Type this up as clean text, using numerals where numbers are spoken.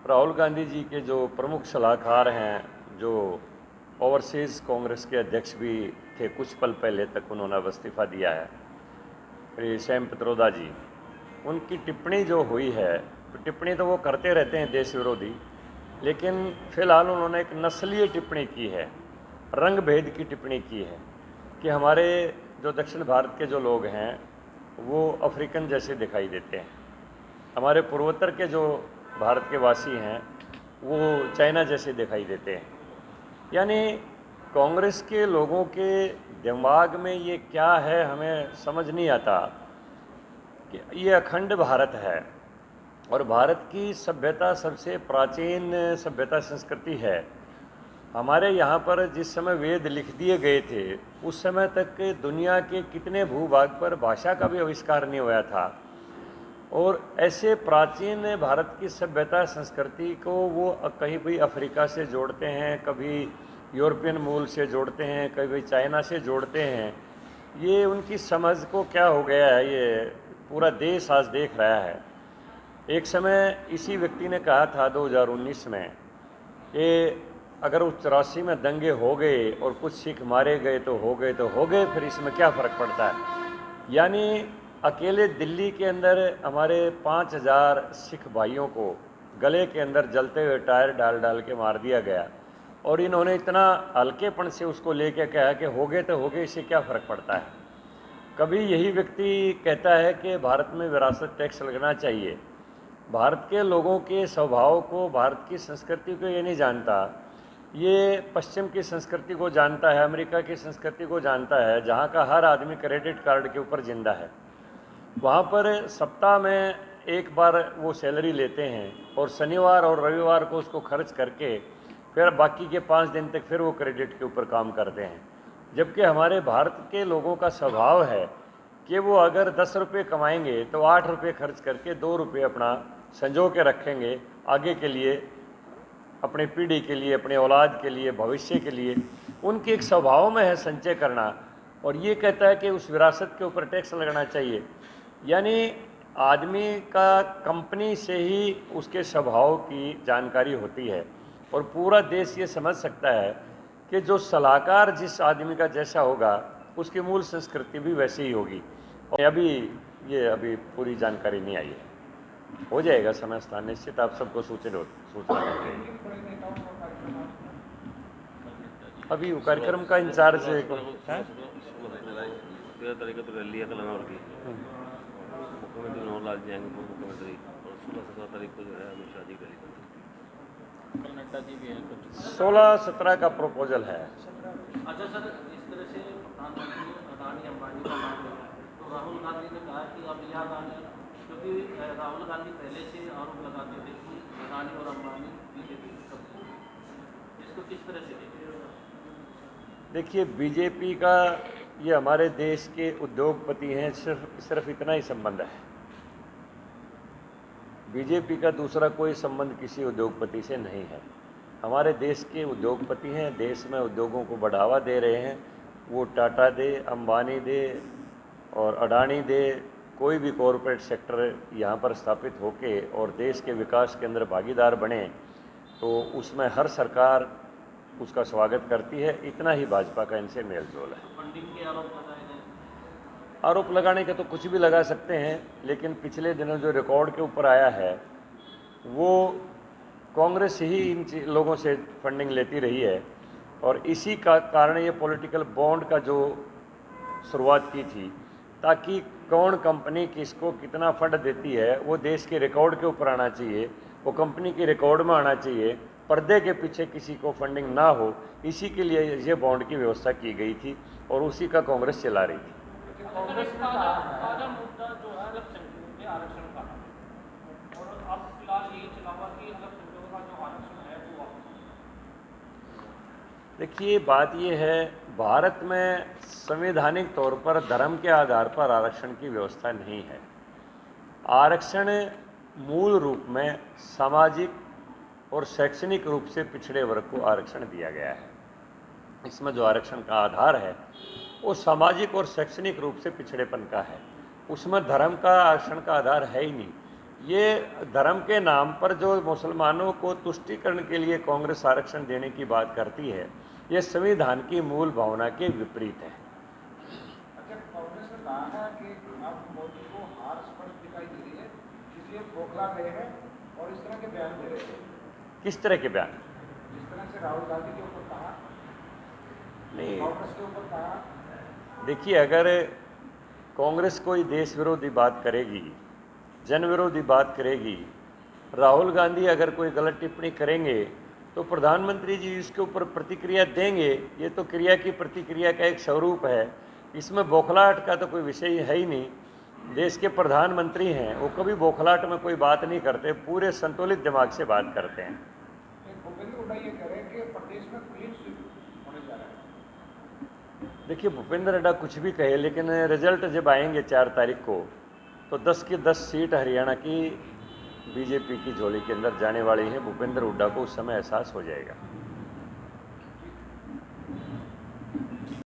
राहुल गांधी जी के जो प्रमुख सलाहकार हैं, जो ओवरसीज़ कांग्रेस के अध्यक्ष भी थे कुछ पल पहले तक, उन्होंने अब इस्तीफ़ा दिया है, श्री सैम पित्रोदा जी। उनकी टिप्पणी जो हुई है, टिप्पणी तो वो करते रहते हैं देश विरोधी, लेकिन फिलहाल उन्होंने एक नस्लीय टिप्पणी की है, रंग भेद की टिप्पणी की है कि हमारे जो दक्षिण भारत के जो लोग हैं वो अफ्रीकन जैसे दिखाई देते हैं, हमारे पूर्वोत्तर के जो भारत के वासी हैं वो चाइना जैसे दिखाई देते हैं। यानी कांग्रेस के लोगों के दिमाग में ये क्या है, हमें समझ नहीं आता कि ये अखंड भारत है और भारत की सभ्यता सबसे प्राचीन सभ्यता संस्कृति है। हमारे यहाँ पर जिस समय वेद लिख दिए गए थे उस समय तक दुनिया के कितने भूभाग पर भाषा का भी आविष्कार नहीं हुआ था, और ऐसे प्राचीन भारत की सभ्यता संस्कृति को वो कहीं भी अफ्रीका से जोड़ते हैं, कभी यूरोपियन मूल से जोड़ते हैं, कभी चाइना से जोड़ते हैं। ये उनकी समझ को क्या हो गया है, ये पूरा देश आज देख रहा है। एक समय इसी व्यक्ति ने कहा था 2019 में कि अगर उस 84 में दंगे हो गए और कुछ सिख मारे गए तो हो गए तो हो गए, फिर इसमें क्या फ़र्क पड़ता है। यानी अकेले दिल्ली के अंदर हमारे 5000 सिख भाइयों को गले के अंदर जलते हुए टायर डाल डाल के मार दिया गया, और इन्होंने इतना हल्केपन से उसको लेके कहा कि हो गए तो हो गए, इससे क्या फ़र्क पड़ता है। कभी यही व्यक्ति कहता है कि भारत में विरासत टैक्स लगना चाहिए। भारत के लोगों के स्वभाव को, भारत की संस्कृति को ये नहीं जानता, ये पश्चिम की संस्कृति को जानता है, अमेरिका की संस्कृति को जानता है, जहाँ का हर आदमी क्रेडिट कार्ड के ऊपर जिंदा है। वहाँ पर सप्ताह में एक बार वो सैलरी लेते हैं और शनिवार और रविवार को उसको खर्च करके फिर बाकी के 5 दिन तक फिर वो क्रेडिट के ऊपर काम करते हैं। जबकि हमारे भारत के लोगों का स्वभाव है कि वो अगर 10 रुपये कमाएंगे तो 8 रुपये खर्च करके 2 रुपये अपना संजो के रखेंगे आगे के लिए, अपनी पीढ़ी के लिए, अपने औलाद के लिए, भविष्य के लिए। उनके एक स्वभाव में है संचय करना, और ये कहता है कि उस विरासत के ऊपर टैक्स लगाना चाहिए। यानी आदमी का कंपनी से ही उसके स्वभाव की जानकारी होती है, और पूरा देश ये समझ सकता है कि जो सलाहकार जिस आदमी का जैसा होगा उसकी मूल संस्कृति भी वैसी ही होगी। और अभी पूरी जानकारी नहीं आई है, हो जाएगा समय स्थान निश्चित, आप सबको सूचना मिल जाएगी। अभी वो कार्यक्रम का इंचार्ज है, 13 तारीख को रैली है कलनौर की, मुख्यमंत्री मनोहर लाल जाएंगे, पूर्व मुख्यमंत्री, और 16-17 तारीख को जो है अमित शाह जी की रैली करेंगे। कल नड्डा जी भी हैं। 16-17 का प्रपोजल है। अच्छा सर, इस तरह से प्रधानमंत्री अडानी अंबानी का नाम लिया, तो राहुल गांधी ने कहा कि अब याद आने, क्योंकि राहुल गांधी पहले से आरोप लगाते थे कि अडानी और अंबानी बीजेपी सबको, इसको किस तरह से देखिए, बीजेपी का ये हमारे देश के उद्योगपति हैं, सिर्फ इतना ही संबंध है। बीजेपी का दूसरा कोई संबंध किसी उद्योगपति से नहीं है। हमारे देश के उद्योगपति हैं, देश में उद्योगों को बढ़ावा दे रहे हैं। वो टाटा दे, अंबानी दे और अडानी दे, कोई भी कॉरपोरेट सेक्टर यहाँ पर स्थापित होके और देश के विकास के अंदर भागीदार बने तो उसमें हर सरकार उसका स्वागत करती है। इतना ही भाजपा का इनसे मेल जोल है। फंडिंग के आरोप लगाए गए? आरोप लगाने के तो कुछ भी लगा सकते हैं, लेकिन पिछले दिनों जो रिकॉर्ड के ऊपर आया है वो कांग्रेस ही इन लोगों से फंडिंग लेती रही है, और इसी का कारण ये पॉलिटिकल बॉन्ड का जो शुरुआत की थी, ताकि कौन कंपनी किसको कितना फंड देती है वो देश के रिकॉर्ड के ऊपर आना चाहिए, वो कंपनी के रिकॉर्ड में आना चाहिए, पर्दे के पीछे किसी को फंडिंग ना हो। इसी के लिए ये बॉन्ड की व्यवस्था की गई थी और उसी का कांग्रेस चला रही थी। कांग्रेस का ताजा मुद्दा जो है अल्पसंख्यकों के आरक्षण का, और अब फिलहाल यही चला हुआ कि अल्पसंख्यकों का जो आरक्षण है वो देखिए, बात ये है, भारत में संवैधानिक तौर पर धर्म के आधार पर आरक्षण की व्यवस्था नहीं है। आरक्षण मूल रूप में सामाजिक और शैक्षणिक रूप से पिछड़े वर्ग को आरक्षण दिया गया है। इसमें जो आरक्षण का आधार है वो सामाजिक और शैक्षणिक रूप से पिछड़ेपन का है, उसमें धर्म का आरक्षण का आधार है ही नहीं। ये धर्म के नाम पर जो मुसलमानों को तुष्टीकरण के लिए कांग्रेस आरक्षण देने की बात करती है, ये संविधान की मूल भावना के विपरीत है। अच्छा, कांग्रेस ने कहा है कि अब मोदी को हार स्पष्ट दिखाई दे रही है, इसलिए बौखला गए हैं और इस तरह के बयान दे रहे हैं। किस तरह के बयान? जिस तरह से राहुल गांधी के ऊपर कहा, नहीं, कांग्रेस के ऊपर कहा। देखिए, अगर कांग्रेस कोई देश विरोधी बात करेगी, जन विरोधी बात करेगी, राहुल गांधी अगर कोई गलत टिप्पणी करेंगे तो प्रधानमंत्री जी इसके ऊपर प्रतिक्रिया देंगे। ये तो क्रिया की प्रतिक्रिया का एक स्वरूप है, इसमें बौखलाहट का तो कोई विषय है ही नहीं। देश के प्रधानमंत्री हैं, वो कभी बौखलाहट में कोई बात नहीं करते, पूरे संतुलित दिमाग से बात करते हैं। भूपेंद्र हुड्डा ये कह रहे हैं कि प्रदेश में क्लीन स्वीप होने जा रहा है। देखिए, भूपेंद्र हुड्डा कुछ भी कहे, लेकिन रिजल्ट जब आएंगे 4 तारीख को तो 10 की 10 सीट हरियाणा की बीजेपी की झोली के अंदर जाने वाली है। भूपेंद्र हुड्डा को उस समय एहसास हो जाएगा।